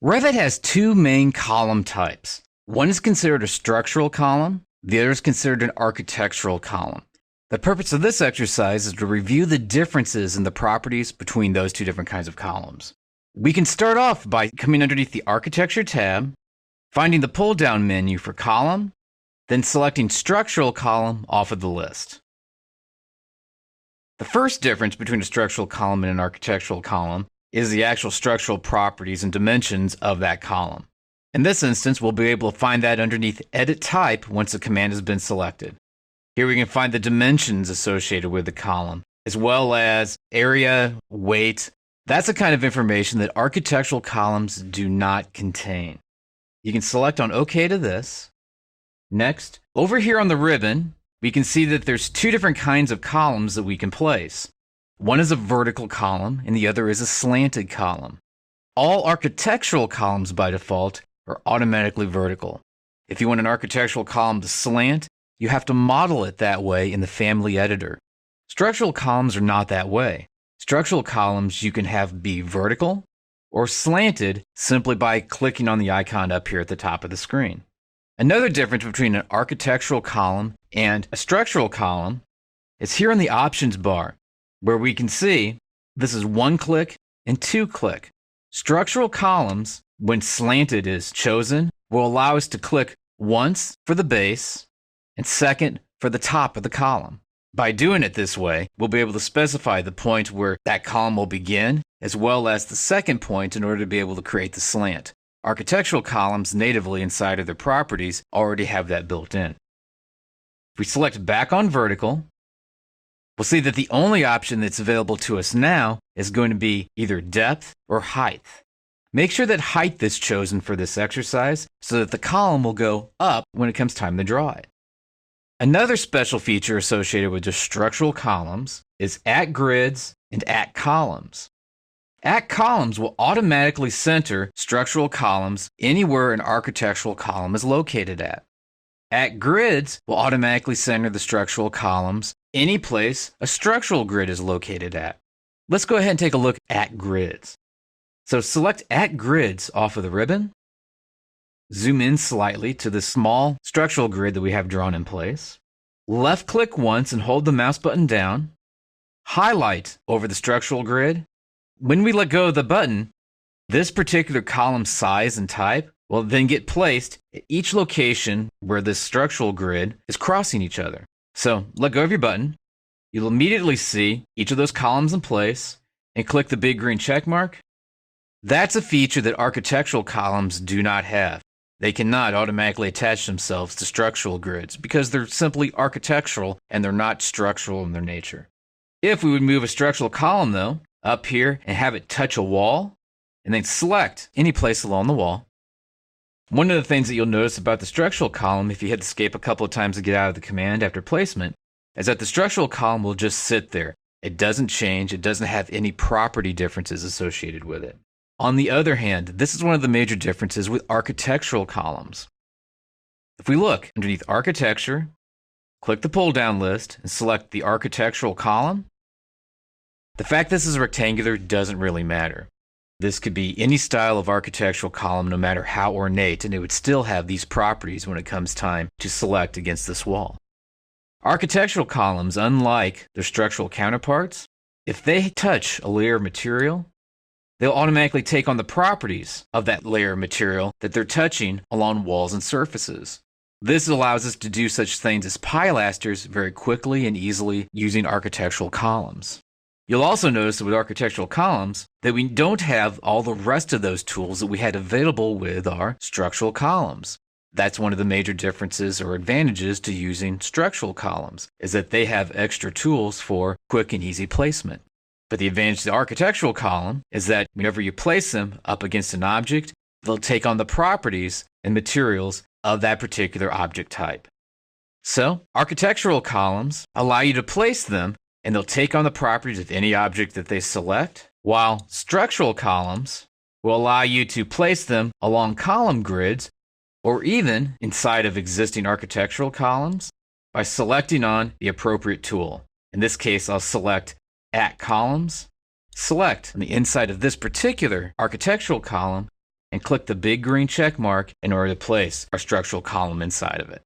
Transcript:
REVIT has two main column types. One is considered a structural column, the other is considered an architectural column. The purpose of this exercise is to review the differences in the properties between those two different kinds of columns. We can start off by coming underneath the Architecture tab, finding the pull-down menu for column, then selecting Structural Column off of the list. The first difference between a structural column and an architectural column is the actual structural properties and dimensions of that column. In this instance, we'll be able to find that underneath Edit Type once the command has been selected. Here we can find the dimensions associated with the column, as well as area, weight. That's the kind of information that architectural columns do not contain. You can select on OK to this. Next, over here on the ribbon, we can see that there's two different kinds of columns that we can place. One is a vertical column and the other is a slanted column. All architectural columns by default are automatically vertical. If you want an architectural column to slant, you have to model it that way in the family editor. Structural columns are not that way. Structural columns you can have be vertical or slanted simply by clicking on the icon up here at the top of the screen. Another difference between an architectural column and a structural column is here in the options bar, where we can see this is 1-click and 2-click. Structural columns, when slanted is chosen, will allow us to click once for the base and second for the top of the column. By doing it this way, we'll be able to specify the point where that column will begin, as well as the second point in order to be able to create the slant. Architectural columns natively inside of their properties already have that built in. If we select back on vertical, we'll see that the only option that's available to us now is going to be either depth or height. Make sure that height is chosen for this exercise so that the column will go up when it comes time to draw it. Another special feature associated with just structural columns is @grids and @columns. @columns will automatically center structural columns anywhere an architectural column is located at. @grids will automatically center the structural columns any place a structural grid is located at. Let's go ahead and take a look at grids. So select @grids off of the ribbon, zoom in slightly to the small structural grid that we have drawn in place, left click once and hold the mouse button down, highlight over the structural grid. When we let go of the button, this particular column size and type will then get placed at each location where this structural grid is crossing each other. So let go of your button. You'll immediately see each of those columns in place and click the big green check mark. That's a feature that architectural columns do not have. They cannot automatically attach themselves to structural grids because they're simply architectural and they're not structural in their nature. If we would move a structural column though, up here and have it touch a wall, and then select any place along the wall. One of the things that you'll notice about the structural column, if you hit escape a couple of times to get out of the command after placement, is that the structural column will just sit there. It doesn't change, it doesn't have any property differences associated with it. On the other hand, this is one of the major differences with architectural columns. If we look underneath Architecture, click the pull-down list and select the architectural column, the fact this is rectangular doesn't really matter. This could be any style of architectural column, no matter how ornate, and it would still have these properties when it comes time to select against this wall. Architectural columns, unlike their structural counterparts, if they touch a layer of material, they'll automatically take on the properties of that layer of material that they're touching along walls and surfaces. This allows us to do such things as pilasters very quickly and easily using architectural columns. You'll also notice that with architectural columns that we don't have all the rest of those tools that we had available with our structural columns. That's one of the major differences or advantages to using structural columns, is that they have extra tools for quick and easy placement. But the advantage of the architectural column is that whenever you place them up against an object, they'll take on the properties and materials of that particular object type. So, architectural columns allow you to place them and they'll take on the properties of any object that they select, while structural columns will allow you to place them along column grids or even inside of existing architectural columns by selecting on the appropriate tool. In this case, I'll select @columns, select on the inside of this particular architectural column, and click the big green check mark in order to place our structural column inside of it.